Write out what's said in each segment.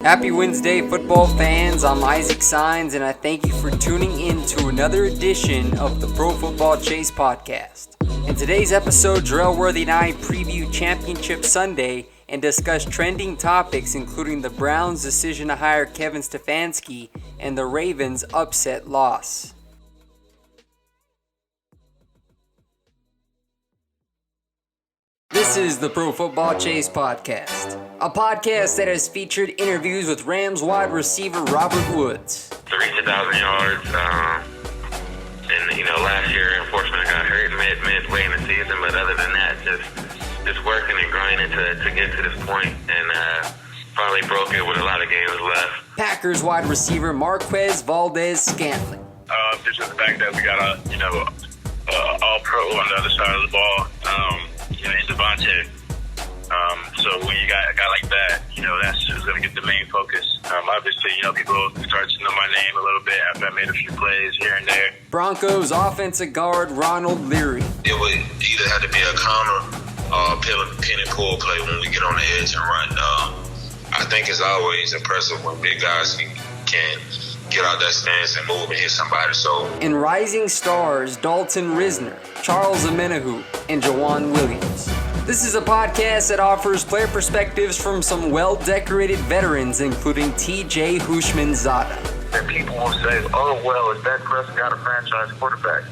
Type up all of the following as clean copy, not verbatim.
Happy Wednesday, football fans. I'm Isaac Signs, and I thank you for tuning in to another edition of the Pro Football Chase Podcast. In today's episode, Jerel and I preview Championship Sunday and discuss trending topics including the Browns' decision to hire Kevin Stefanski and the Ravens' upset loss. This is the Pro Football Chase Podcast, a podcast that has featured interviews with Rams wide receiver Robert Woods. To reach 1,000 yards, and last year, unfortunately, I got hurt midway in the season. But other than that, just working and grinding to get to this point, and finally broke it with a lot of games left. Packers wide receiver Marquez Valdez-Scantling. Just the fact that we got all-pro on the other side of the ball. In Devontae. So when you got a guy like that, that's just going to get the main focus. Obviously, people start to know my name a little bit after I made a few plays here and there. Broncos offensive guard Ronald Leary. It would either have to be a counter or a pin and pull play when we get on the edge and run. I think it's always impressive when big guys can get out that stance and move and hit somebody. And rising stars Dalton Risner, Charles Amenahu, and Jawan Williams. This is a podcast that offers player perspectives from some well-decorated veterans, including T.J. Hushmanzada. And people will say, "Oh, well, is Dak Prescott a franchise quarterback?"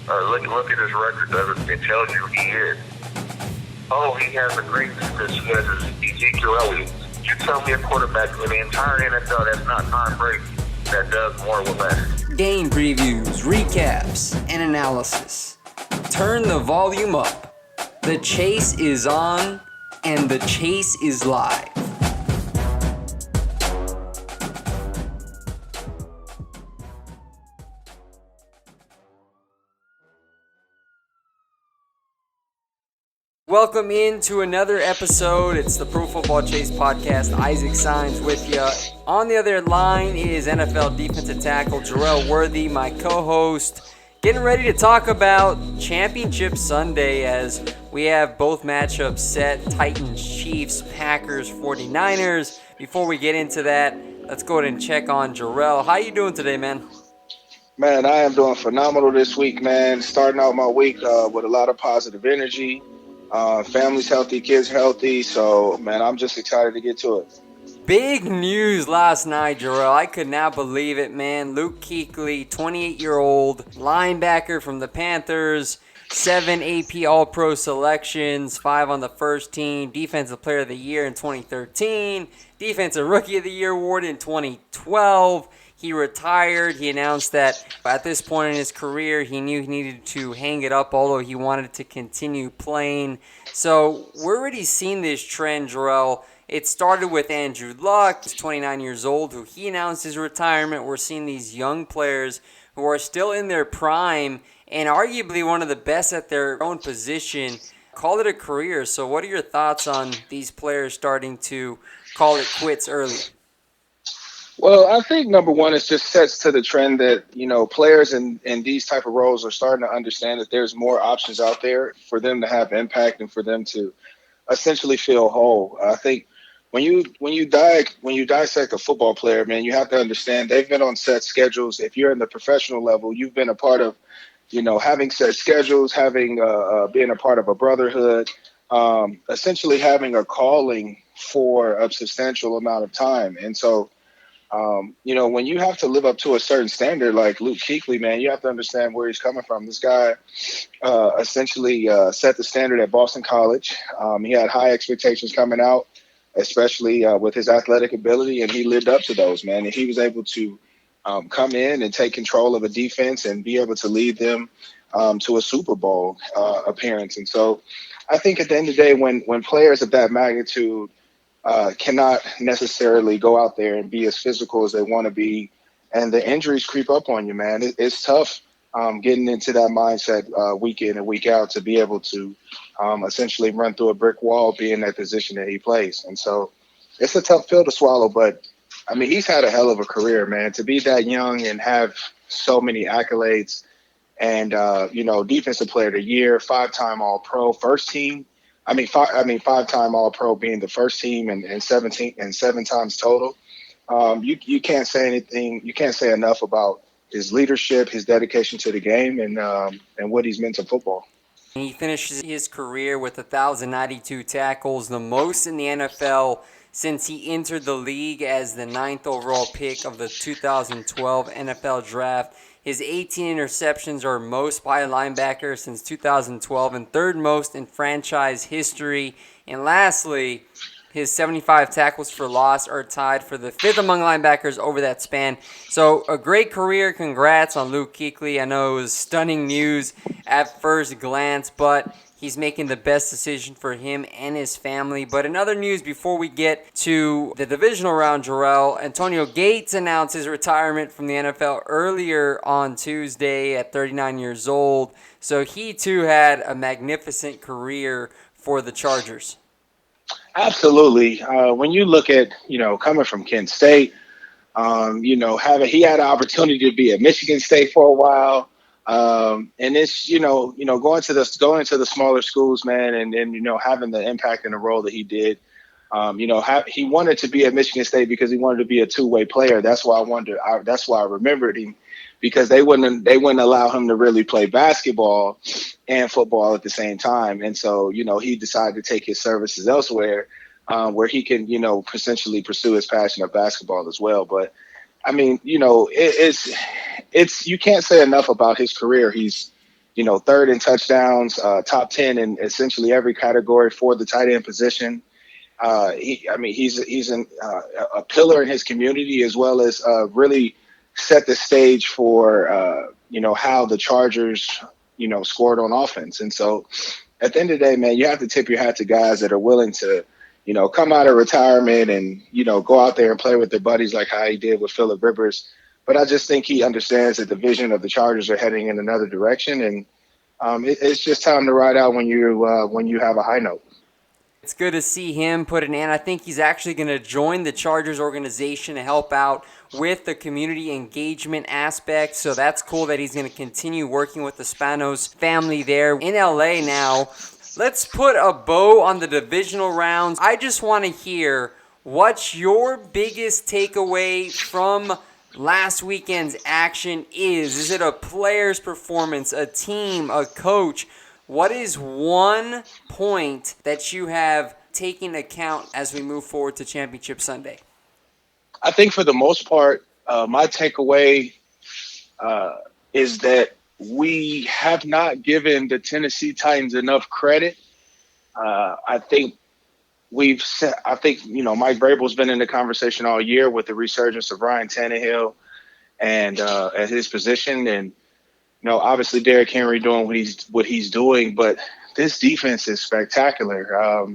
Look at his record. It tells you he is. Oh, he has a great defense. He has Ezekiel Elliott. You tell me a quarterback in the entire NFL that's not Tom Brady that does more with less. Game previews, recaps, and analysis. Turn the volume up. The chase is on, and the chase is live. Welcome into another episode. It's the Pro Football Chase Podcast. Isaac Signs with you. On the other line is NFL defensive tackle Jerel Worthy, my co-host. Getting ready to talk about Championship Sunday as we have both matchups set. Titans, Chiefs, Packers, 49ers. Before we get into that, let's go ahead and check on Jerel. How you doing today, man? Man, I am doing phenomenal this week, man. Starting out my week with a lot of positive energy. Family's healthy, kids healthy. So, man, I'm just excited to get to it. Big news last night, Jerel. I could not believe it, man. Luke Kuechly, 28-year-old linebacker from the Panthers, 7 AP All-Pro selections, 5 on the first team, Defensive Player of the Year in 2013, Defensive Rookie of the Year award in 2012. He retired. He announced that at this point in his career, he knew he needed to hang it up, although he wanted to continue playing. So we're already seeing this trend, Jerel. It started with Andrew Luck, who's 29 years old, who he announced his retirement. We're seeing these young players who are still in their prime and arguably one of the best at their own position call it a career. So what are your thoughts on these players starting to call it quits early? Well, I think number one, it just sets to the trend that, players in these type of roles are starting to understand that there's more options out there for them to have impact and for them to essentially feel whole. I think when you dissect a football player, man, you have to understand they've been on set schedules. If you're in the professional level, you've been a part of, having set schedules, having being a part of a brotherhood, essentially having a calling for a substantial amount of time. And so, when you have to live up to a certain standard like Luke Kuechly, man, you have to understand where he's coming from. This guy essentially set the standard at Boston College. He had high expectations coming out, especially with his athletic ability, and he lived up to those, man. And he was able to come in and take control of a defense and be able to lead them to a Super Bowl appearance. And so I think at the end of the day, when players of that magnitude cannot necessarily go out there and be as physical as they want to be, and the injuries creep up on you, man. It's tough getting into that mindset week in and week out to be able to essentially run through a brick wall, be in that position that he plays. And so it's a tough pill to swallow, but I mean, he's had a hell of a career, man. To be that young and have so many accolades and, Defensive Player of the Year, 5-time All-Pro, first team. Five-time All-Pro being the first team and 7 times total. you can't say anything. You can't say enough about his leadership, his dedication to the game, and what he's meant to football. He finishes his career with 1,092 tackles, the most in the NFL since he entered the league as the 9th overall pick of the 2012 NFL Draft. His 18 interceptions are most by a linebacker since 2012 and third most in franchise history. And lastly, his 75 tackles for loss are tied for the 5th among linebackers over that span. So a great career. Congrats on Luke Kuechly. I know it was stunning news at first glance, but he's making the best decision for him and his family. But in other news, before we get to the divisional round, Jerel, Antonio Gates announced his retirement from the NFL earlier on Tuesday at 39 years old. So he too had a magnificent career for the Chargers. Absolutely. When you look at, coming from Kent State, he had an opportunity to be at Michigan State for a while. And it's, going to the smaller schools, man, and having the impact and the role that he did. He wanted to be at Michigan State because he wanted to be a two-way player. That's why I remembered him, because they wouldn't allow him to really play basketball and football at the same time. And so, he decided to take his services elsewhere, where he can, essentially pursue his passion of basketball as well. But I mean, it's you can't say enough about his career. He's, third in touchdowns, top 10 in essentially every category for the tight end position. He's a pillar in his community, as well as really set the stage for how the Chargers scored on offense. And so at the end of the day, man, you have to tip your hat to guys that are willing to come out of retirement and go out there and play with their buddies like how he did with Phillip Rivers. But I just think he understands that the vision of the Chargers are heading in another direction, and it's just time to ride out when you have a high note. It's good to see him put an end. I think he's actually going to join the Chargers organization to help out with the community engagement aspect. So that's cool that he's going to continue working with the Spanos family there in LA now. Let's put a bow on the divisional rounds. I just want to hear what's your biggest takeaway from last weekend's action is. Is it a player's performance, a team, a coach? What is one point that you have taken account as we move forward to Championship Sunday? I think for the most part, my takeaway is that we have not given the Tennessee Titans enough credit. I think Mike Vrabel's been in the conversation all year with the resurgence of Ryan Tannehill and at his position, and obviously Derrick Henry doing what he's doing, but this defense is spectacular.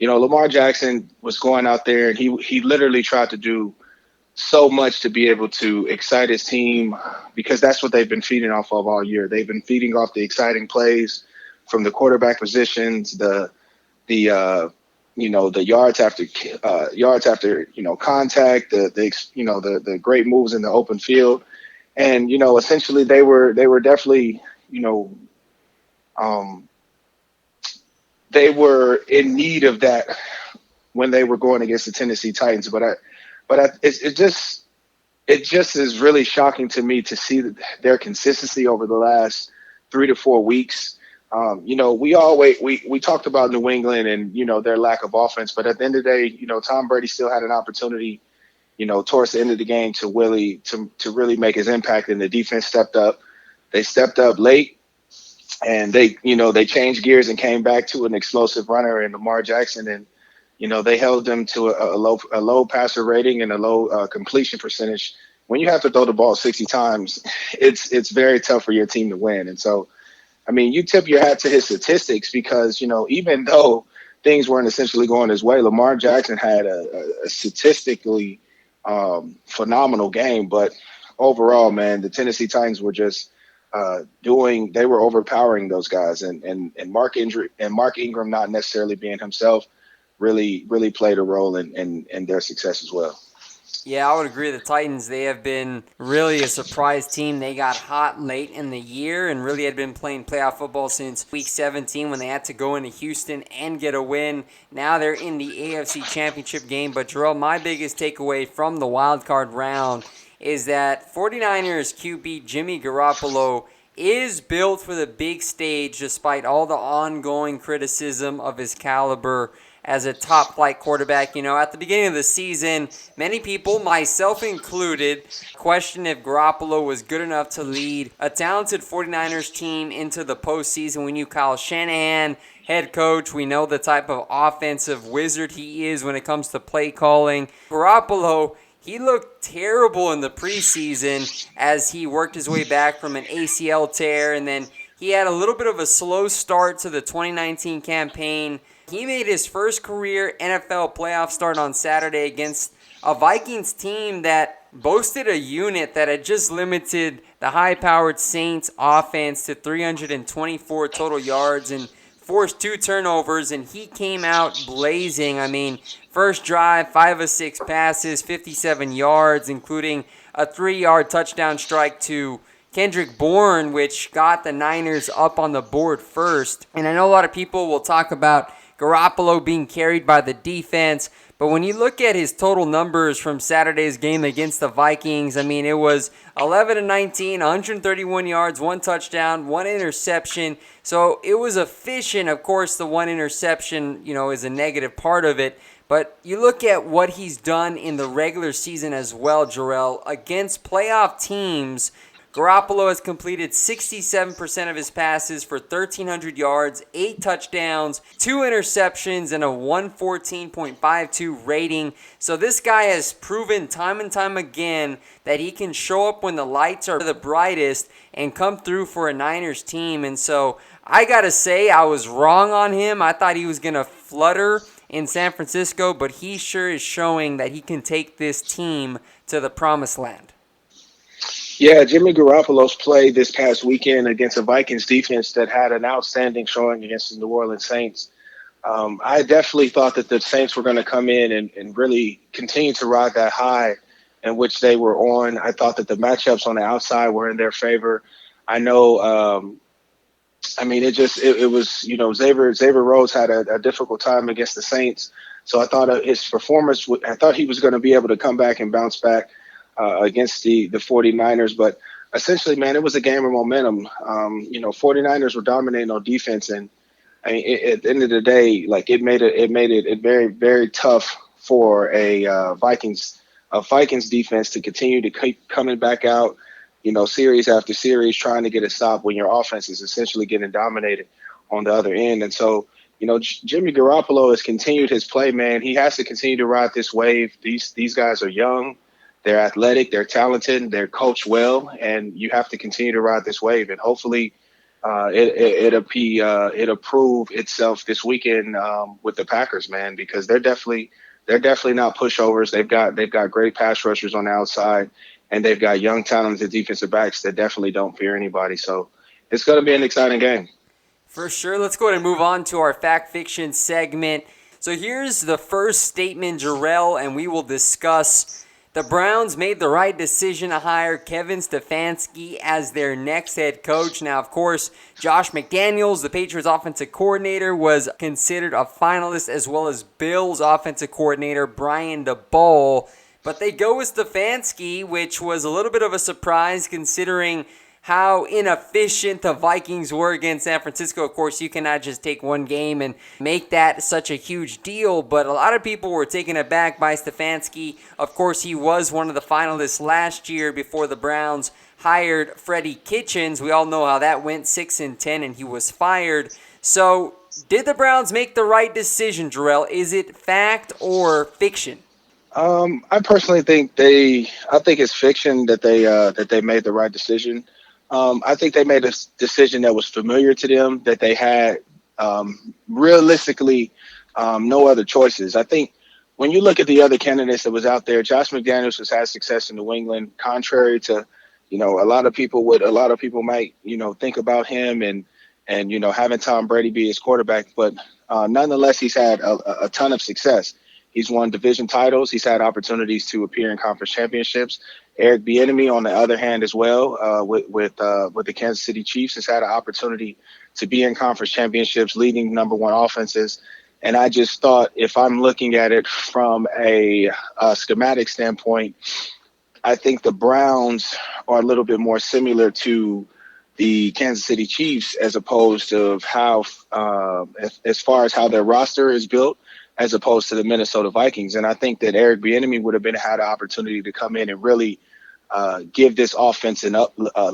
Lamar Jackson was going out there and he literally tried to do so much to be able to excite his team, because that's what they've been feeding off of all year. They've been feeding off the exciting plays from the quarterback positions, the yards after contact, the great moves in the open field. And, essentially they were definitely, they were in need of that when they were going against the Tennessee Titans. It just is really shocking to me to see their consistency over the last 3 to 4 weeks. We talked about New England and, their lack of offense, but at the end of the day, Tom Brady still had an opportunity, towards the end of the game to really make his impact, and the defense stepped up. They stepped up late, and they changed gears and came back to an explosive runner in Lamar Jackson, and they held them to a low passer rating and a low completion percentage. When you have to throw the ball 60 times, it's very tough for your team to win. And so, I mean, you tip your hat to his statistics, because even though things weren't essentially going his way, Lamar Jackson had a statistically phenomenal game. But overall, man, the Tennessee Titans were just they were overpowering those guys, and Mark Ingram not necessarily being himself really played a role in their success as well. Yeah, I would agree. The Titans, they have been really a surprise team. They got hot late in the year and really had been playing playoff football since week 17 when they had to go into Houston and get a win. Now they're in the AFC Championship game. But, Jerel, my biggest takeaway from the wild card round is that 49ers QB Jimmy Garoppolo is built for the big stage despite all the ongoing criticism of his caliber as a top-flight quarterback. You know, at the beginning of the season, many people, myself included, questioned if Garoppolo was good enough to lead a talented 49ers team into the postseason. We knew Kyle Shanahan, head coach. We know the type of offensive wizard he is when it comes to play calling. Garoppolo, he looked terrible in the preseason as he worked his way back from an ACL tear, and then he had a little bit of a slow start to the 2019 campaign. He made his first career NFL playoff start on Saturday against a Vikings team that boasted a unit that had just limited the high-powered Saints offense to 324 total yards and forced 2 turnovers, and he came out blazing. I mean, first drive, 5 of 6 passes, 57 yards, including a 3-yard touchdown strike to Kendrick Bourne, which got the Niners up on the board first. And I know a lot of people will talk about Garoppolo being carried by the defense, but when you look at his total numbers from Saturday's game against the Vikings, I mean, it was 11-19, 131 yards, 1 touchdown, 1 interception. So it was efficient. Of course, the 1 interception, you know, is a negative part of it. But you look at what he's done in the regular season as well, Jerel, against playoff teams. Garoppolo has completed 67% of his passes for 1,300 yards, 8 touchdowns, 2 interceptions, and a 114.52 rating. So this guy has proven time and time again that he can show up when the lights are the brightest and come through for a Niners team. And so I got to say I was wrong on him. I thought he was going to flutter in San Francisco, but he sure is showing that he can take this team to the promised land. Yeah, Jimmy Garoppolo's play this past weekend against a Vikings defense that had an outstanding showing against the New Orleans Saints. I definitely thought that the Saints were going to come in and really continue to ride that high in which they were on. I thought that the matchups on the outside were in their favor. I know, it was, you know, Xavier Rhodes had a difficult time against the Saints. So I thought his performance, I thought he was going to be able to come back and bounce back against the 49ers. But essentially, man, it was a game of momentum. 49ers were dominating on defense. And I mean, at the end of the day, like it made it very, very tough for a Vikings defense to continue to keep coming back out, you know, series after series, trying to get a stop when your offense is essentially getting dominated on the other end. And so, you know, Jimmy Garoppolo has continued his play, man. He has to continue to ride this wave. These guys are young. They're athletic, they're talented, they're coached well, and you have to continue to ride this wave. And hopefully it'll prove itself this weekend with the Packers, man, because they're definitely not pushovers. They've got great pass rushers on the outside, and they've got young, talented defensive backs that definitely don't fear anybody. So it's going to be an exciting game. For sure. Let's go ahead and move on to our Fact Fiction segment. So here's the first statement, Jerel, and we will discuss the Browns made the right decision to hire Kevin Stefanski as their next head coach. Now, of course, Josh McDaniels, the Patriots offensive coordinator, was considered a finalist, as well as Bills offensive coordinator Brian DeBall. But they go with Stefanski, which was a little bit of a surprise considering how inefficient the Vikings were against San Francisco. Of course, you cannot just take one game and make that such a huge deal, but a lot of people were taken aback by Stefanski. Of course, he was one of the finalists last year before the Browns hired Freddie Kitchens. We all know how that went, 6-10, and he was fired. So, did the Browns make the right decision, Jerel? Is it fact or fiction? I personally think it's fiction that they made the right decision. I think they made a decision that was familiar to them, that they had realistically no other choices. I think when you look at the other candidates that was out there, Josh McDaniels has had success in New England, contrary to, you know, a lot of people might, you know, think about him and having Tom Brady be his quarterback. But nonetheless, he's had a ton of success. He's won division titles. He's had opportunities to appear in conference championships. Eric Bieniemy, on the other hand, as well, with the Kansas City Chiefs, has had an opportunity to be in conference championships, leading number one offenses. And I just thought, if I'm looking at it from a schematic standpoint, I think the Browns are a little bit more similar to the Kansas City Chiefs as opposed to how, as far as how their roster is built, as opposed to the Minnesota Vikings. And I think that Eric Bieniemy would have had an opportunity to come in and really give this offense a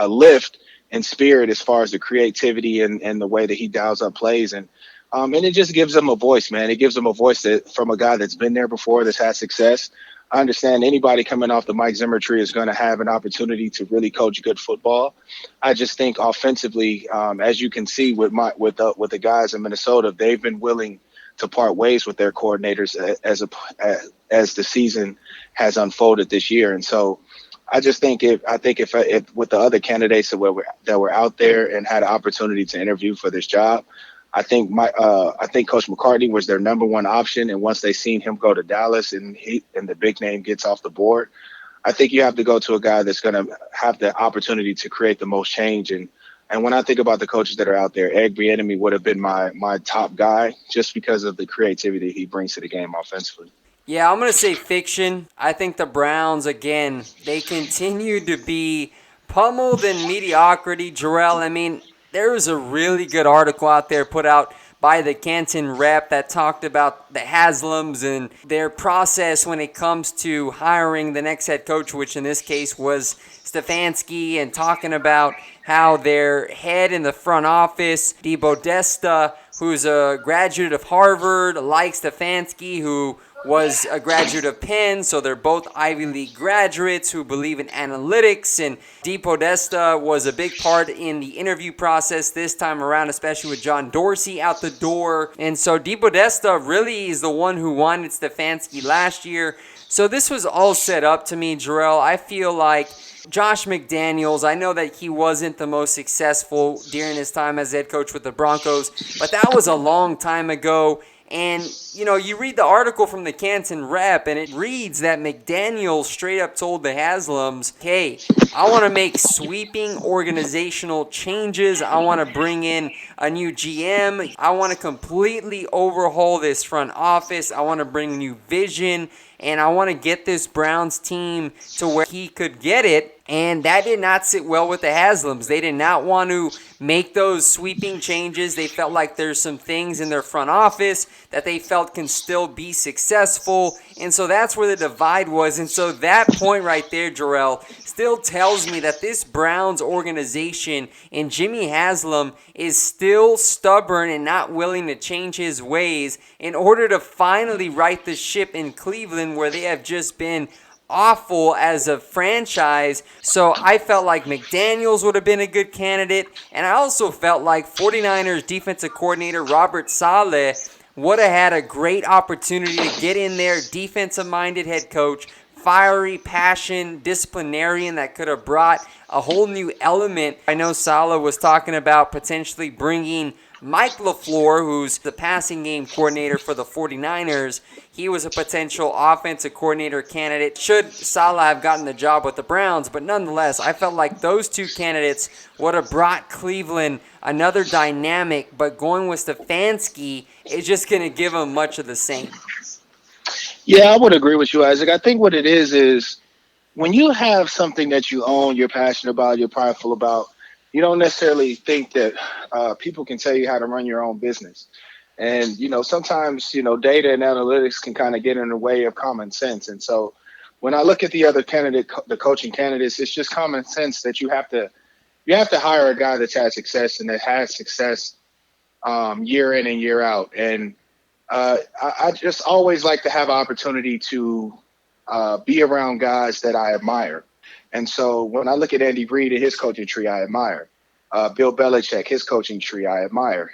lift in spirit as far as the creativity and the way that he dials up plays. And it just gives them a voice, man. It gives them a voice from a guy that's been there before, that's had success. I understand anybody coming off the Mike Zimmer tree is going to have an opportunity to really coach good football. I just think offensively, as you can see with the guys in Minnesota, they've been willing to part ways with their coordinators as the season has unfolded this year. And so I just think if with the other candidates that were out there and had an opportunity to interview for this job, I think Coach McCartney was their number one option. And once they seen him go to Dallas and the big name gets off the board, I think you have to go to a guy that's going to have the opportunity to create the most change. And when I think about the coaches that are out there, Eric Bieniemy would have been my top guy just because of the creativity he brings to the game offensively. Yeah, I'm going to say fiction. I think the Browns, again, they continue to be pummeled in mediocrity. Jerel, I mean, there was a really good article out there put out by the Canton Rep that talked about the Haslams and their process when it comes to hiring the next head coach, which in this case was Stefanski, and talking about how their head in the front office, DePodesta, who's a graduate of Harvard, likes Stefanski, who was a graduate of Penn, so they're both Ivy League graduates who believe in analytics, and DePodesta was a big part in the interview process this time around, especially with John Dorsey out the door. And so DePodesta really is the one who wanted Stefanski last year. So this was all set up to me, Jerel. I feel like Josh McDaniels, I know that he wasn't the most successful during his time as head coach with the Broncos, but that was a long time ago. And, you know, you read the article from the Canton Rep, and it reads that McDaniels straight up told the Haslams, hey, I want to make sweeping organizational changes. I want to bring in a new GM. I want to completely overhaul this front office. I want to bring new vision, and I want to get this Browns team to where he could get it. And that did not sit well with the Haslams. They did not want to make those sweeping changes. They felt like there's some things in their front office that they felt can still be successful. And so that's where the divide was. And so that point right there, Jerel, still tells me that this Browns organization and Jimmy Haslam is still stubborn and not willing to change his ways in order to finally right the ship in Cleveland, where they have just been awful as a franchise. So I felt like McDaniels would have been a good candidate, and I also felt like 49ers defensive coordinator Robert Saleh would have had a great opportunity to get in there, defensive-minded head coach, fiery, passion, disciplinarian that could have brought a whole new element. I know Saleh was talking about potentially bringing Mike LaFleur, who's the passing game coordinator for the 49ers. He was a potential offensive coordinator candidate should Saleh have gotten the job with the Browns. But nonetheless, I felt like those two candidates would have brought Cleveland another dynamic. But going with Stefanski is just going to give them much of the same. Yeah, I would agree with you, Isaac. I think what it is when you have something that you own, you're passionate about, you're prideful about, you don't necessarily think that people can tell you how to run your own business. And, you know, sometimes, you know, data and analytics can kind of get in the way of common sense. And so when I look at the other the coaching candidates, it's just common sense that you have to hire a guy that's had success and that has success year in and year out. And I just always like to have an opportunity to be around guys that I admire. And so when I look at Andy Reid and his coaching tree, I admire. Bill Belichick, his coaching tree, I admire.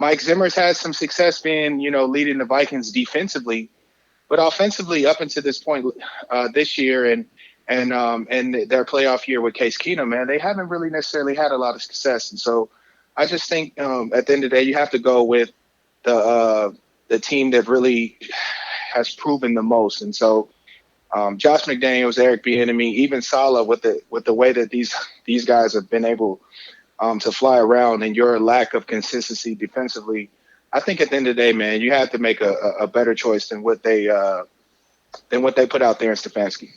Mike Zimmer's had some success being, you know, leading the Vikings defensively, but offensively up until this point this year and their playoff year with Case Keenum, man, they haven't really necessarily had a lot of success. And so I just think at the end of the day, you have to go with the the team that really has proven the most. And so Josh McDaniels, Eric Bieniemy, even Saleh, with the way that these guys have been able to fly around, and your lack of consistency defensively, I think at the end of the day, man, you have to make a better choice than what they put out there in Stefanski.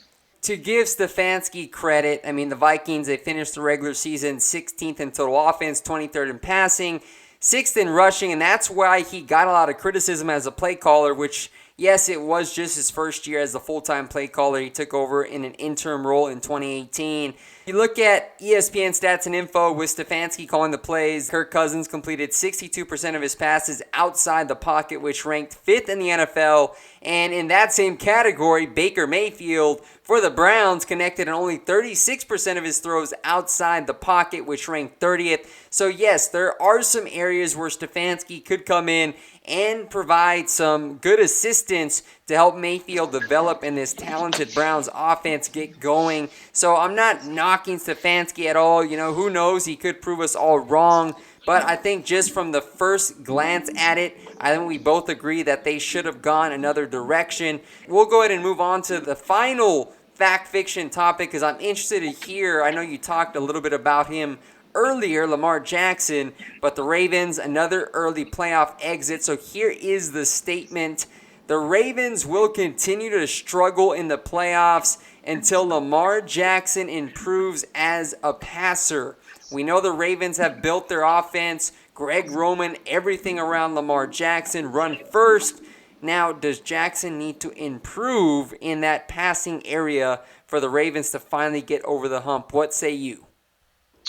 To give Stefanski credit, I mean, the Vikings, they finished the regular season 16th in total offense, 23rd in passing, 6th in rushing, and that's why he got a lot of criticism as a play caller, which, yes, it was just his first year as the full-time play caller. He took over in an interim role in 2018. You look at ESPN stats and info with Stefanski calling the plays. Kirk Cousins completed 62% of his passes outside the pocket, which ranked 5th in the NFL. And in that same category, Baker Mayfield for the Browns connected on only 36% of his throws outside the pocket, which ranked 30th. So yes, there are some areas where Stefanski could come in and provide some good assistance to help Mayfield develop and this talented Browns offense get going. So I'm not knocking Stefanski at all. You know, who knows? He could prove us all wrong. But I think just from the first glance at it, I think we both agree that they should have gone another direction. We'll go ahead and move on to the final fact-fiction topic because I'm interested to hear. I know you talked a little bit about him earlier, Lamar Jackson, but the Ravens, another early playoff exit. So here is the statement. The Ravens will continue to struggle in the playoffs until Lamar Jackson improves as a passer. We know the Ravens have built their offense, Greg Roman, everything around Lamar Jackson, run first. Now, does Jackson need to improve in that passing area for the Ravens to finally get over the hump? What say you?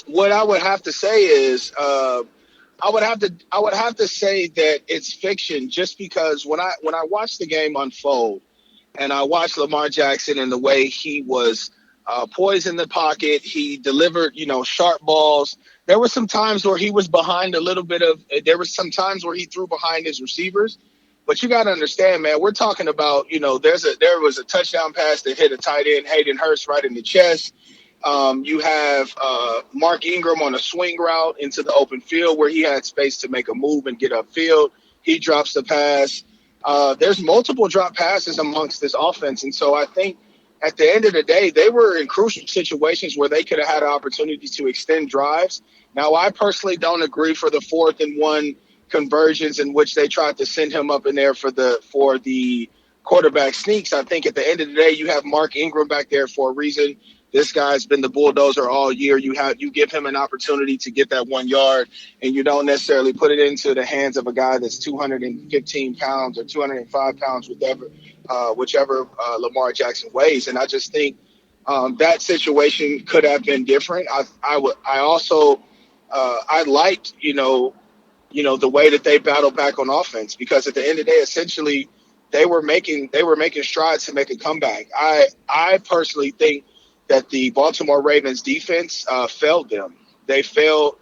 What I would have to say is I would have to say that it's fiction, just because when I watched the game unfold and I watched Lamar Jackson and the way he was poised in the pocket, he delivered, sharp balls. There were some times where he was behind there were some times where he threw behind his receivers. But you got to understand, man, we're talking about, there was a touchdown pass that hit a tight end, Hayden Hurst, right in the chest. You have Mark Ingram on a swing route into the open field where he had space to make a move and get upfield. He drops the pass. There's multiple drop passes amongst this offense. And so I think at the end of the day, they were in crucial situations where they could have had an opportunity to extend drives. Now, I personally don't agree for the 4th and 1 conversions in which they tried to send him up in there for the quarterback sneaks. I think at the end of the day, you have Mark Ingram back there for a reason. This guy's been the bulldozer all year. You give him an opportunity to get that 1 yard, and you don't necessarily put it into the hands of a guy that's 215 pounds or 205 pounds, whichever Lamar Jackson weighs. And I just think that situation could have been different. I liked, the way that they battled back on offense, because at the end of the day, essentially, they were making strides to make a comeback. I personally think that the Baltimore Ravens defense failed them. They failed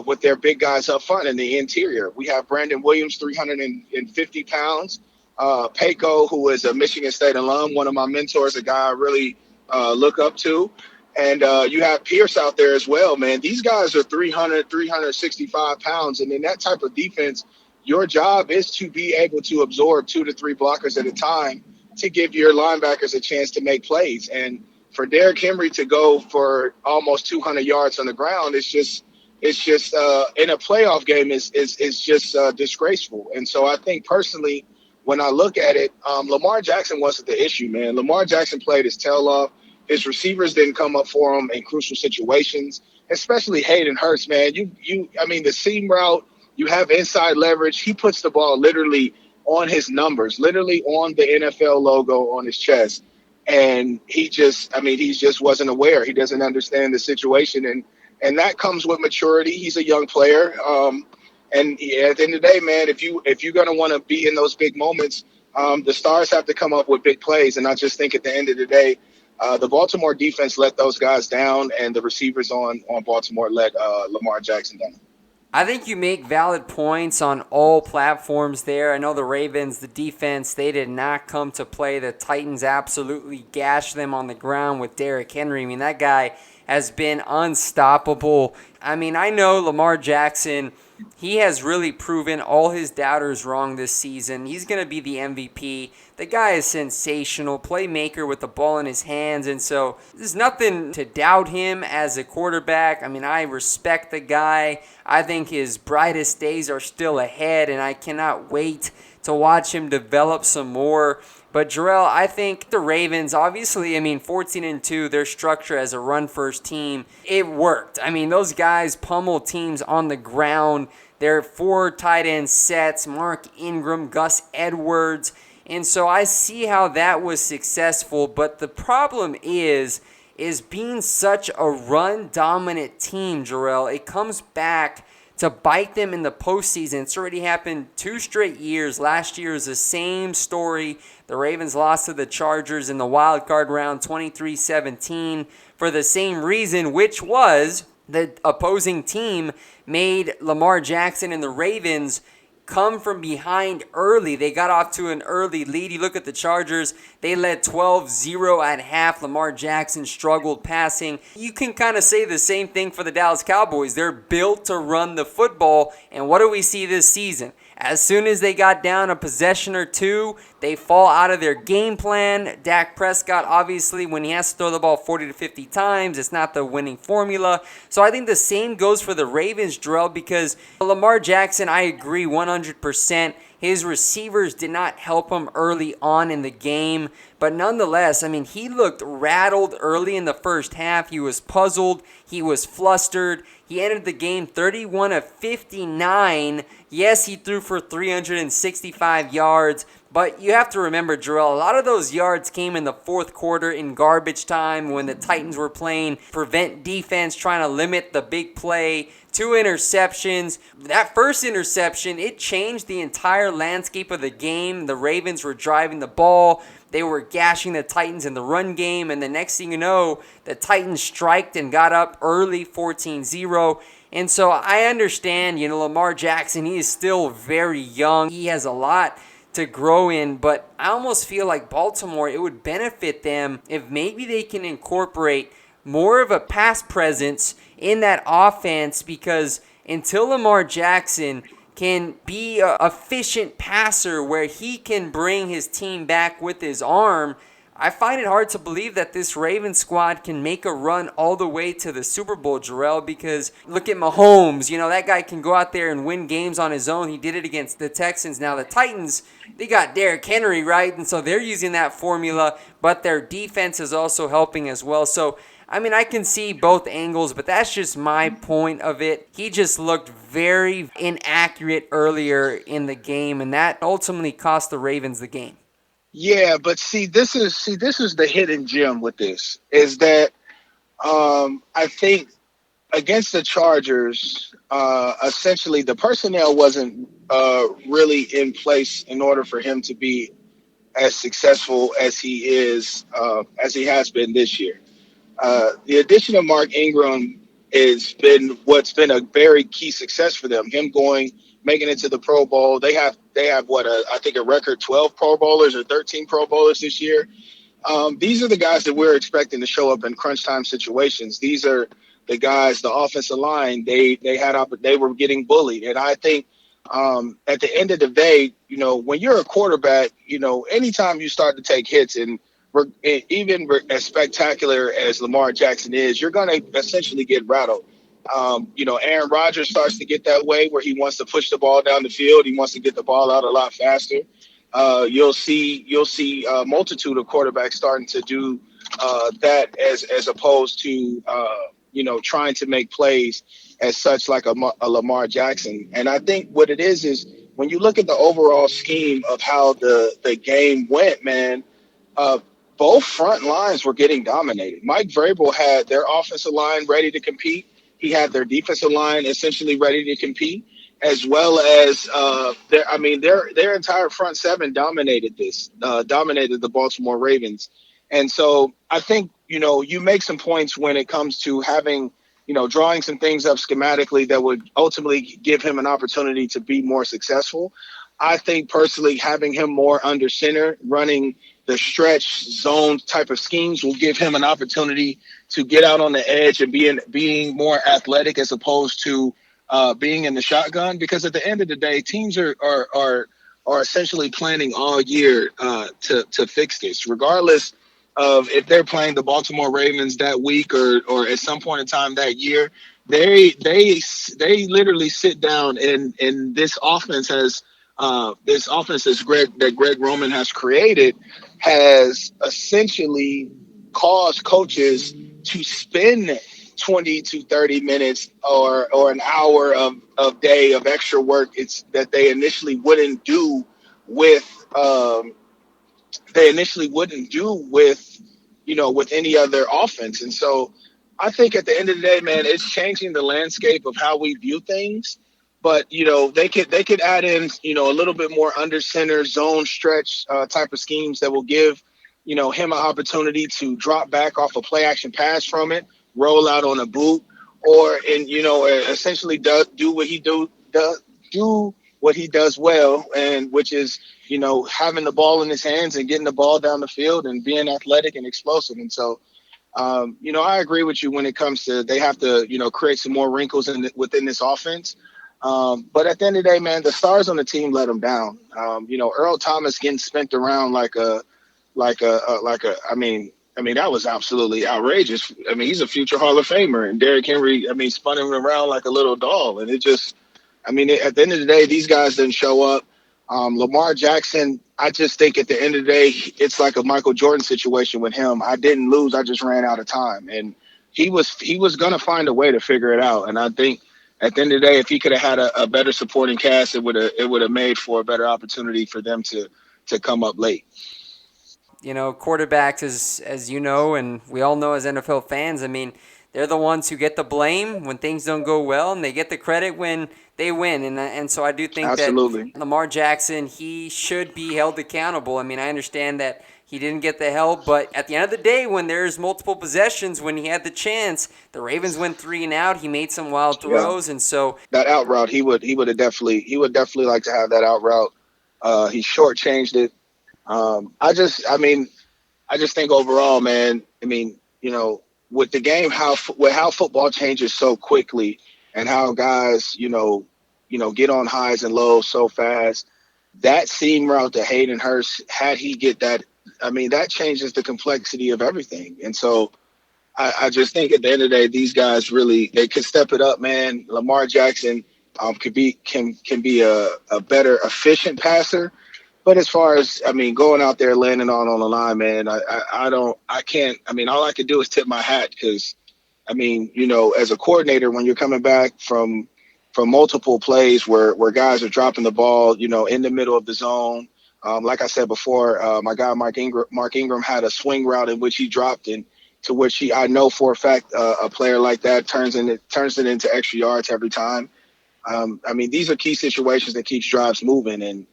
with their big guys up front in the interior. We have Brandon Williams, 350 pounds. Paco, who is a Michigan State alum, one of my mentors, a guy I really look up to. And you have Pierce out there as well, man. These guys are 300, 365 pounds. And in that type of defense, your job is to be able to absorb 2 to 3 blockers at a time to give your linebackers a chance to make plays. And for Derrick Henry to go for almost 200 yards on the ground, it's just in a playoff game is just disgraceful. And so I think personally, when I look at it, Lamar Jackson wasn't the issue, man. Lamar Jackson played his tail off. His receivers didn't come up for him in crucial situations, especially Hayden Hurst, man. The seam route, you have inside leverage. He puts the ball literally on his numbers, literally on the NFL logo on his chest. And he just wasn't aware. He doesn't understand the situation. And that comes with maturity. He's a young player. And at the end of the day, man, if you're going to want to be in those big moments, the stars have to come up with big plays. And I just think at the end of the day, the Baltimore defense let those guys down, and the receivers on Baltimore let Lamar Jackson down. I think you make valid points on all platforms there. I know the Ravens, the defense, they did not come to play. The Titans absolutely gashed them on the ground with Derrick Henry. I mean, that guy has been unstoppable. I mean, I know Lamar Jackson He has really proven all his doubters wrong this season. He's going to be the MVP. The guy is sensational, playmaker with the ball in his hands, and so there's nothing to doubt him as a quarterback. I mean, I respect the guy. I think his brightest days are still ahead, and I cannot wait to watch him develop some more. But Jerel, I think the Ravens, obviously, 14-2, their structure as a run-first team, it worked. I mean, those guys pummel teams on the ground. They're 4 tight end sets, Mark Ingram, Gus Edwards. And so I see how that was successful. But the problem is being such a run-dominant team, Jerel, it comes back to bite them in the postseason. It's already happened 2 straight years. Last year was the same story. The Ravens lost to the Chargers in the wild card round 23-17 for the same reason, which was the opposing team made Lamar Jackson and the Ravens come from behind early. They got off to an early lead. You look at the Chargers, they led 12-0 at half. Lamar Jackson struggled passing. You can kind of say the same thing for the Dallas Cowboys. They're built to run the football, and what do we see this season? As soon as they got down a possession or two, they fall out of their game plan. Dak Prescott, obviously, when he has to throw the ball 40 to 50 times, it's not the winning formula. So I think the same goes for the Ravens, Jerel, because Lamar Jackson, I agree 100%. His receivers did not help him early on in the game. But nonetheless, he looked rattled early in the first half. He was puzzled. He was flustered. He ended the game 31 of 59. Yes, he threw for 365 yards. But you have to remember, Jerel, a lot of those yards came in the fourth quarter in garbage time when the Titans were playing prevent defense, trying to limit the big play. 2 interceptions. That first interception, it changed the entire landscape of the game. The Ravens were driving the ball. They were gashing the Titans in the run game. And the next thing you know, the Titans striked and got up early 14-0. And so I understand, Lamar Jackson, he is still very young. He has a lot to grow in, but I almost feel like Baltimore, it would benefit them if maybe they can incorporate more of a pass presence in that offense, because until Lamar Jackson can be an efficient passer where he can bring his team back with his arm, I find it hard to believe that this Ravens squad can make a run all the way to the Super Bowl, Jerel, because look at Mahomes. That guy can go out there and win games on his own. He did it against the Texans. Now the Titans, they got Derrick Henry, right? And so they're using that formula, but their defense is also helping as well. So, I can see both angles, but that's just my point of it. He just looked very inaccurate earlier in the game, and that ultimately cost the Ravens the game. Yeah, but this is the hidden gem with this, is that I think against the Chargers, essentially the personnel wasn't really in place in order for him to be as successful as he has been this year. The addition of Mark Ingram has been what's been a very key success for them. Him making it to the Pro Bowl. They have I think a record 12 Pro Bowlers or 13 Pro Bowlers this year. These are the guys that we're expecting to show up in crunch time situations. These are the guys, the offensive line. They were getting bullied, and I think at the end of the day, when you're a quarterback, anytime you start to take hits, and even as spectacular as Lamar Jackson is, you're going to essentially get rattled. Aaron Rodgers starts to get that way where he wants to push the ball down the field. He wants to get the ball out a lot faster. You'll see a multitude of quarterbacks starting to do that as opposed to trying to make plays as such like a Lamar Jackson. And I think what it is when you look at the overall scheme of how the game went, man, both front lines were getting dominated. Mike Vrabel had their offensive line ready to compete. He had their defensive line essentially ready to compete, as well as their entire front seven dominated the Baltimore Ravens. And so I think, you make some points when it comes to having, drawing some things up schematically that would ultimately give him an opportunity to be more successful. I think personally having him more under center, running the stretch zone type of schemes will give him an opportunity to get out on the edge and being more athletic as opposed to being in the shotgun, because at the end of the day, teams are essentially planning all year to fix this, regardless of if they're playing the Baltimore Ravens that week or at some point in time that year. They literally sit down, and this offense that Greg Roman has created has essentially caused coaches to spend 20 to 30 minutes or an hour of day of extra work that they initially wouldn't do with with any other offense. And so I think at the end of the day, man, it's changing the landscape of how we view things. But they could add in a little bit more under center zone stretch type of schemes that will give him an opportunity to drop back off a play action pass from it, roll out on a boot, or essentially do what he does well, and which is having the ball in his hands and getting the ball down the field and being athletic and explosive. And so I agree with you when it comes to they have to create some more wrinkles within this offense. But at the end of the day, man, the stars on the team let them down. Earl Thomas getting spent around that was absolutely outrageous. I mean, he's a future Hall of Famer, and Derrick Henry, spun him around like a little doll. And at the end of the day, these guys didn't show up. Lamar Jackson, I just think at the end of the day, it's like a Michael Jordan situation with him. I didn't lose, I just ran out of time. And he was going to find a way to figure it out. And I think at the end of the day, if he could have had a better supporting cast, it would have made for a better opportunity for them to come up late. Quarterbacks, as you know, and we all know as NFL fans, they're the ones who get the blame when things don't go well, and they get the credit when they win. And so I do think Absolutely. that Lamar Jackson, he should be held accountable. I understand that he didn't get the help, but at the end of the day, when there's multiple possessions, when he had the chance, the Ravens went 3 and out. He made some wild throws, and so that out route, he would definitely like to have that out route. He shortchanged it. I just think overall, man. With the game, how football changes so quickly, and how guys, get on highs and lows so fast. That seam route to Hayden Hurst, had he get that, that changes the complexity of everything. And so, I just think at the end of the day, these guys they could step it up, man. Lamar Jackson can be a better efficient passer. But as far as, going out there landing on the line, man, all I can do is tip my hat because, as a coordinator, when you're coming back from multiple plays where guys are dropping the ball, in the middle of the zone, like I said before, my guy Mark Ingram had a swing route in which he dropped in, to which I know for a fact a player like that turns it into extra yards every time. These are key situations that keeps drives moving, and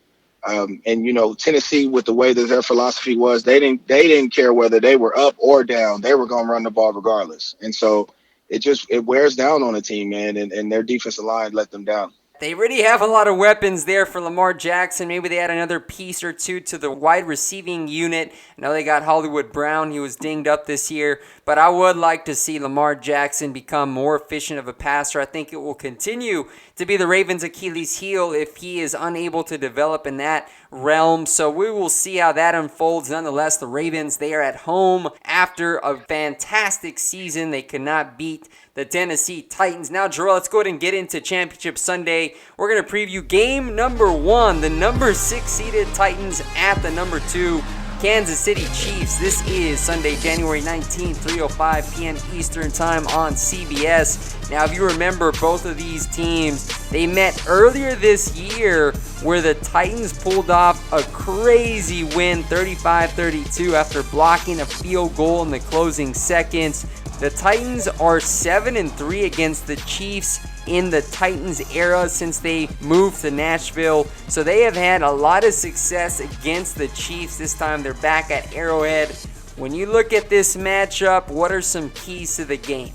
Tennessee, with the way that their philosophy was, they didn't care whether they were up or down. They were going to run the ball regardless. And so it wears down on the team, man, and their defensive line let them down. They already have a lot of weapons there for Lamar Jackson. Maybe they add another piece or two to the wide receiving unit. I know they got Hollywood Brown. He was dinged up this year. But I would like to see Lamar Jackson become more efficient of a passer. I think it will continue to be the Ravens' Achilles heel if he is unable to develop in that realm. So we will see how that unfolds. Nonetheless, the Ravens, they are at home after a fantastic season. They could not beat the Tennessee Titans. Now, Jerel, let's go ahead and get into Championship Sunday. We're going to preview game number 1, the number 6 seeded Titans at the number 2 Kansas City Chiefs. This is Sunday, January 19th, 3:05 p.m. Eastern Time on CBS. Now, if you remember, both of these teams, they met earlier this year where the Titans pulled off a crazy win, 35-32, after blocking a field goal in the closing seconds. The Titans are 7-3 against the Chiefs in the Titans era since they moved to Nashville. So they have had a lot of success against the Chiefs. This time they're back at Arrowhead. When you look at this matchup, what are some keys to the game?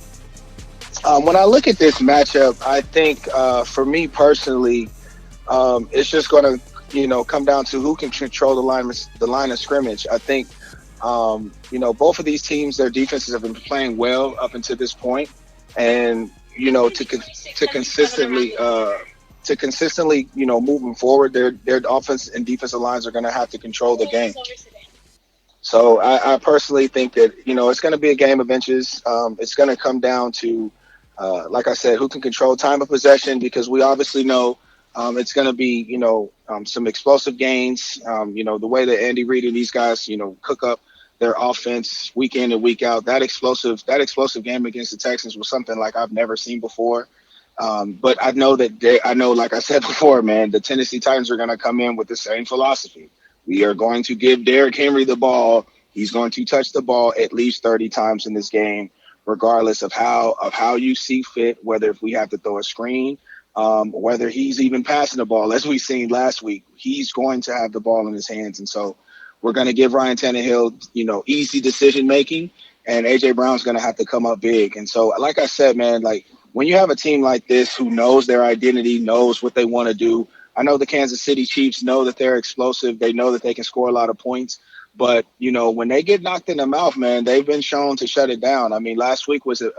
When I look at this matchup, I think for me personally, it's just going to come down to who can control the line of scrimmage. I think both of these teams, their defenses have been playing well up until this point. And, to consistently moving forward, their offense and defensive lines are going to have to control the game. So I personally think that it's going to be a game of inches. It's going to come down to, like I said, who can control time of possession, because we obviously know it's going to be some explosive gains. The way that Andy Reid and these guys cook up their offense week in and week out. That explosive game against the Texans was something like I've never seen before. But I know like I said before, man, the Tennessee Titans are going to come in with the same philosophy. We are going to give Derrick Henry the ball. He's going to touch the ball at least 30 times in this game, regardless of how you see fit, whether if we have to throw a screen, whether he's even passing the ball. As we seen last week, he's going to have the ball in his hands. And so we're going to give Ryan Tannehill, easy decision-making, and A.J. Brown's going to have to come up big. And so, like I said, man, like when you have a team like this who knows their identity, knows what they want to do, I know the Kansas City Chiefs know that they're explosive. They know that they can score a lot of points. But, when they get knocked in the mouth, man, they've been shown to shut it down. I mean, last week was a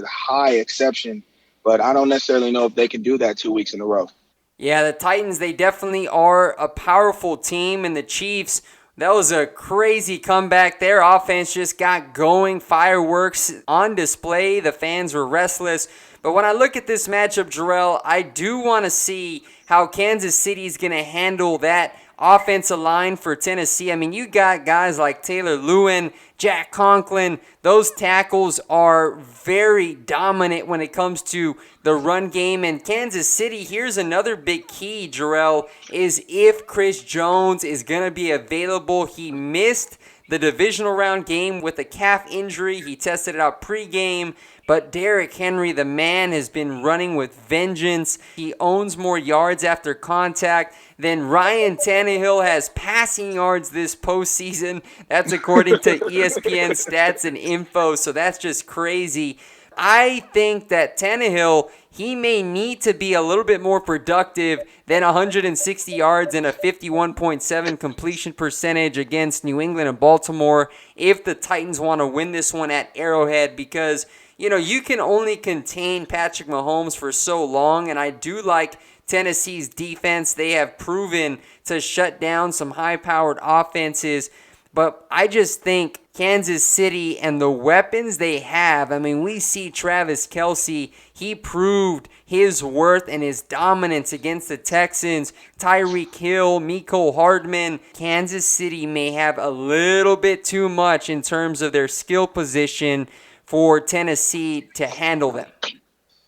high exception, but I don't necessarily know if they can do that 2 weeks in a row. Yeah, the Titans, they definitely are a powerful team, and the Chiefs, that was a crazy comeback. Their offense just got going, fireworks on display. The fans were restless. But when I look at this matchup, Jerel, I do want to see how Kansas City is going to handle that offensive line for Tennessee. I mean, you got guys like Taylor Lewin, Jack Conklin. Those tackles are very dominant when it comes to the run game. And Kansas City, here's another big key, Jerel, is if Chris Jones is going to be available. He missed the divisional round game with a calf injury. He tested it out pregame. But Derrick Henry, the man, has been running with vengeance. He owns more yards after contact than Ryan Tannehill has passing yards this postseason. That's according to ESPN stats and info, so that's just crazy. I think that Tannehill, he may need to be a little bit more productive than 160 yards and a 51.7 completion percentage against New England and Baltimore if the Titans want to win this one at Arrowhead, because you can only contain Patrick Mahomes for so long, and I do like Tennessee's defense. They have proven to shut down some high-powered offenses, but I just think Kansas City and the weapons they have, I mean, we see Travis Kelce, he proved his worth and his dominance against the Texans. Tyreek Hill, Mecole Hardman. Kansas City may have a little bit too much in terms of their skill position for Tennessee to handle them.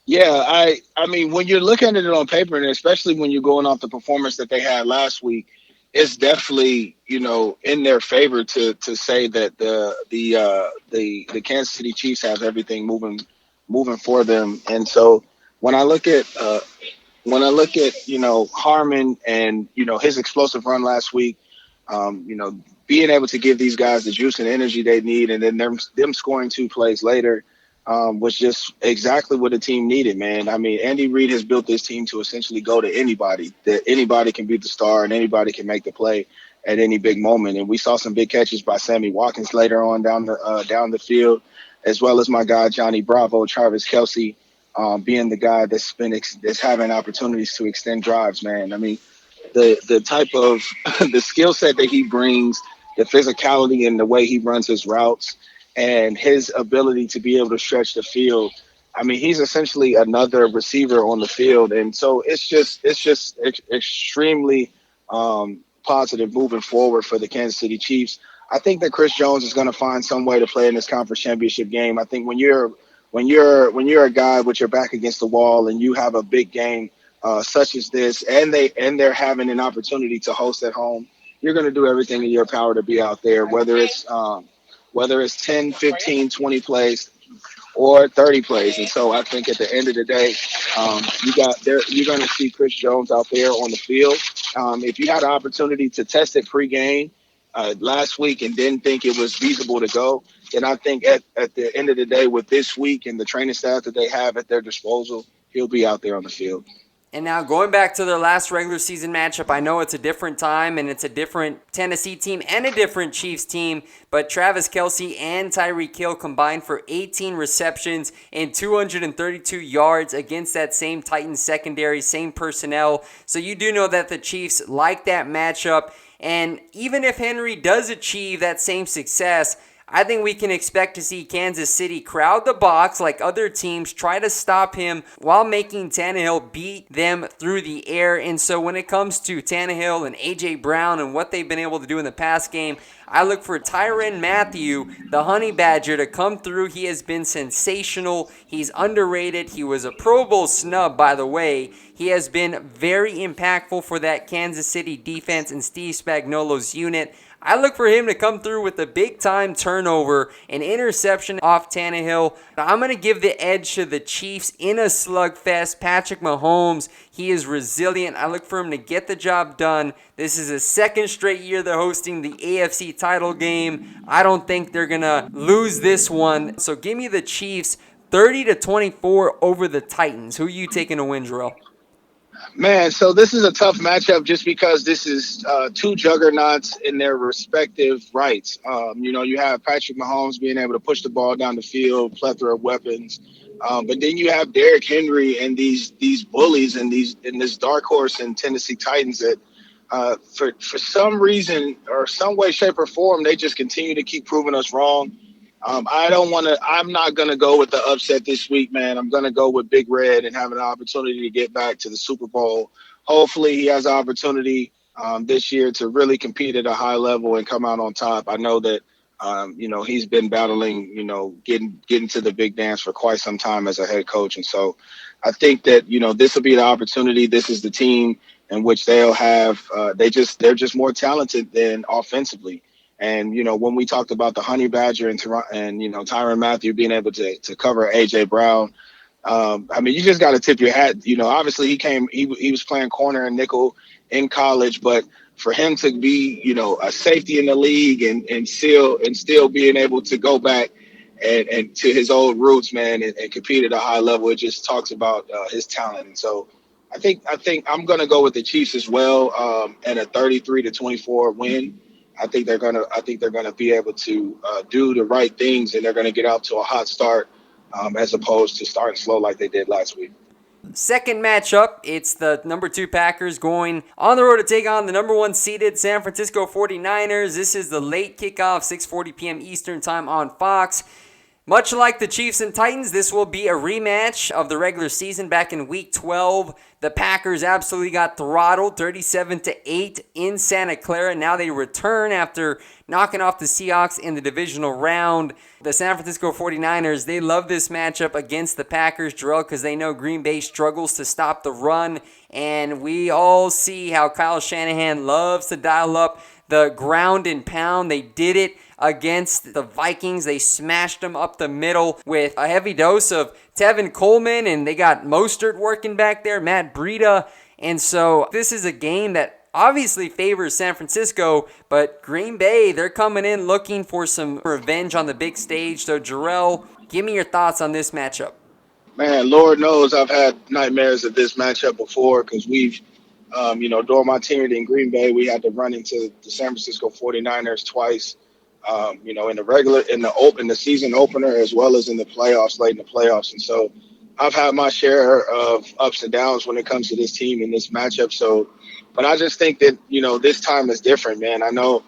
Yeah, I mean, when you're looking at it on paper, and especially when you're going off the performance that they had last week, it's definitely in their favor to say that the Kansas City Chiefs have everything moving for them. And so when I look at Harmon and his explosive run last week, being able to give these guys the juice and energy they need, and then them scoring 2 plays later was just exactly what the team needed, man. I mean, Andy Reid has built this team to essentially go to anybody, that anybody can be the star and anybody can make the play at any big moment. And we saw some big catches by Sammy Watkins later on down the field, as well as my guy Johnny Bravo, Travis Kelce, being the guy that's having opportunities to extend drives, man. I mean, the type of the skill set that he brings, the physicality and the way he runs his routes, and his ability to be able to stretch the field. I mean, he's essentially another receiver on the field. And so it's just extremely positive moving forward for the Kansas City Chiefs. I think that Chris Jones is going to find some way to play in this conference championship game. I think when you're a guy with your back against the wall and you have a big game such as this, and they're having an opportunity to host at home, you're going to do everything in your power to be out there, whether it's 10, 15, 20 plays or 30 plays. And so I think at the end of the day, you're going to see Chris Jones out there on the field. If you had an opportunity to test it pregame last week and didn't think it was feasible to go, then I think at the end of the day with this week and the training staff that they have at their disposal, he'll be out there on the field. And now going back to their last regular season matchup, I know it's a different time and it's a different Tennessee team and a different Chiefs team, but Travis Kelce and Tyreek Hill combined for 18 receptions and 232 yards against that same Titans secondary, same personnel. So you do know that the Chiefs like that matchup. And even if Henry does achieve that same success, I think we can expect to see Kansas City crowd the box like other teams, try to stop him while making Tannehill beat them through the air. And so when it comes to Tannehill and A.J. Brown and what they've been able to do in the past game, I look for Tyrann Mathieu, the Honey Badger, to come through. He has been sensational. He's underrated. He was a Pro Bowl snub, by the way. He has been very impactful for that Kansas City defense and Steve Spagnuolo's unit. I look for him to come through with a big-time turnover, an interception off Tannehill. I'm going to give the edge to the Chiefs in a slugfest. Patrick Mahomes, he is resilient. I look for him to get the job done. This is a second straight year they're hosting the AFC title game. I don't think they're going to lose this one. So give me the Chiefs 30-24 over the Titans. Who are you taking to win, Jerel? Man, so this is a tough matchup just because this is two juggernauts in their respective rights. You have Patrick Mahomes being able to push the ball down the field, plethora of weapons. But then you have Derrick Henry and these bullies and this dark horse in Tennessee Titans that for some reason or some way, shape, or form, they just continue to keep proving us wrong. I'm not going to go with the upset this week, man. I'm going to go with Big Red and have an opportunity to get back to the Super Bowl. Hopefully he has an opportunity this year to really compete at a high level and come out on top. I know that, he's been battling, getting to the big dance for quite some time as a head coach. And so I think that, this will be the opportunity. This is the team in which they'll have, they're just more talented than offensively. And, when we talked about the Honey Badger and Tyrann Mathieu being able to cover A.J. Brown, you just got to tip your hat. Obviously he was playing corner and nickel in college, but for him to be, a safety in the league and still being able to go back and to his old roots, man, and compete at a high level, it just talks about his talent. And so I think I'm going to go with the Chiefs as well and a 33-24 win. I think they're gonna be able to do the right things, and they're gonna get out to a hot start as opposed to starting slow like they did last week. Second matchup, it's the number 2 Packers going on the road to take on the number 1 seeded San Francisco 49ers. This is the late kickoff, 6:40 p.m. Eastern time on Fox. Much like the Chiefs and Titans, this will be a rematch of the regular season back in Week 12. The Packers absolutely got throttled 37-8 in Santa Clara. Now they return after knocking off the Seahawks in the divisional round. The San Francisco 49ers, they love this matchup against the Packers, Jerel, because they know Green Bay struggles to stop the run. And we all see how Kyle Shanahan loves to dial up the ground and pound. They did it against the Vikings. They smashed them up the middle with a heavy dose of Tevin Coleman, and they got Mostert working back there, Matt Breida. And so this is a game that obviously favors San Francisco, but Green Bay, they're coming in looking for some revenge on the big stage. So, Jerel, give me your thoughts on this matchup. Man, Lord knows I've had nightmares of this matchup before because we've, during my tenure in Green Bay, we had to run into the San Francisco 49ers twice. In the season opener as well as in the playoffs, late in the playoffs. And so I've had my share of ups and downs when it comes to this team in this matchup. So, but I just think that, this time is different, man. I know,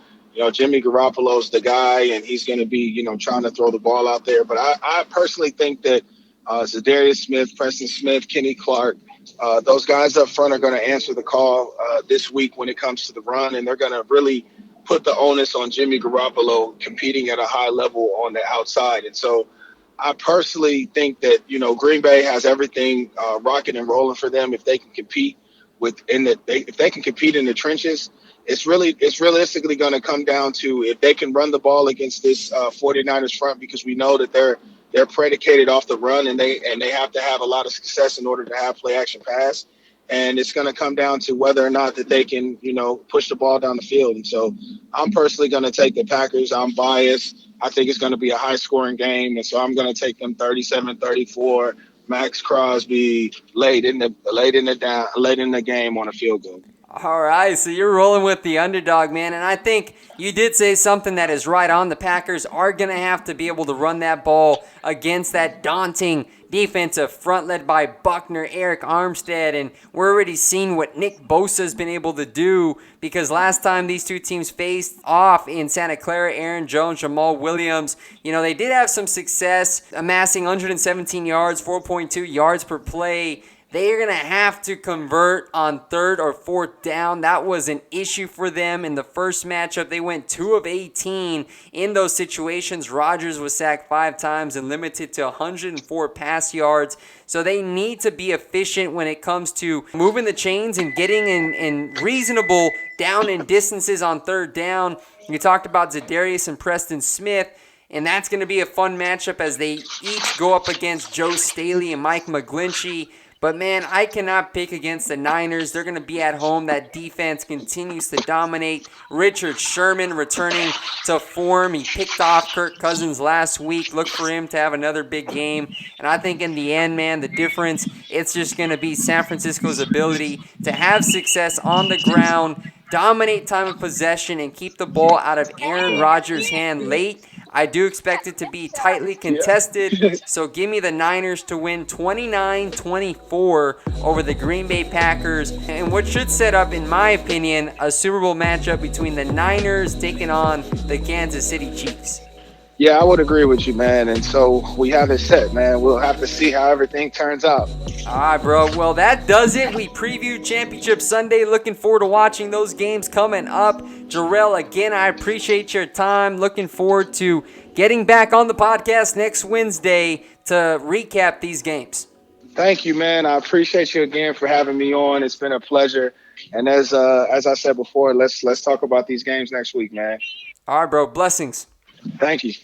Jimmy Garoppolo's the guy and he's going to be, trying to throw the ball out there. But I personally think that Zadarius Smith, Preston Smith, Kenny Clark, those guys up front are going to answer the call this week when it comes to the run. And they're going to really put the onus on Jimmy Garoppolo competing at a high level on the outside. And so I personally think that, Green Bay has everything rocking and rolling for them if they can compete if they can compete in the trenches. It's realistically going to come down to if they can run the ball against this 49ers front, because we know that they're predicated off the run and they have to have a lot of success in order to have play action pass. And it's going to come down to whether or not that they can, push the ball down the field. And so I'm personally going to take the Packers. I'm biased. I think it's going to be a high-scoring game. And so I'm going to take them 37-34, Max Crosby late in the game on a field goal. All right, so you're rolling with the underdog, man, and I think you did say something that is right on. The Packers are going to have to be able to run that ball against that daunting defensive front led by Buckner, Eric Armstead, and we're already seeing what Nick Bosa's been able to do because last time these two teams faced off in Santa Clara, Aaron Jones, Jamal Williams, they did have some success amassing 117 yards, 4.2 yards per play. They are going to have to convert on third or fourth down. That was an issue for them in the first matchup. They went 2 of 18 in those situations. Rodgers was sacked 5 times and limited to 104 pass yards. So they need to be efficient when it comes to moving the chains and getting in reasonable down and distances on third down. You talked about Za'Darius and Preston Smith. And that's going to be a fun matchup as they each go up against Joe Staley and Mike McGlinchey. But, man, I cannot pick against the Niners. They're going to be at home. That defense continues to dominate. Richard Sherman returning to form. He picked off Kirk Cousins last week. Look for him to have another big game. And I think in the end, man, the difference, it's just going to be San Francisco's ability to have success on the ground, dominate time of possession, and keep the ball out of Aaron Rodgers' hand late. I do expect it to be tightly contested, so give me the Niners to win 29-24 over the Green Bay Packers, and what should set up, in my opinion, a Super Bowl matchup between the Niners taking on the Kansas City Chiefs. Yeah, I would agree with you, man, and so we have it set, man. We'll have to see how everything turns out. All right, bro. Well, that does it. We previewed Championship Sunday. Looking forward to watching those games coming up. Jerel, again, I appreciate your time. Looking forward to getting back on the podcast next Wednesday to recap these games. Thank you, man. I appreciate you again for having me on. It's been a pleasure. And as I said before, let's talk about these games next week, man. All right, bro. Blessings. Thank you.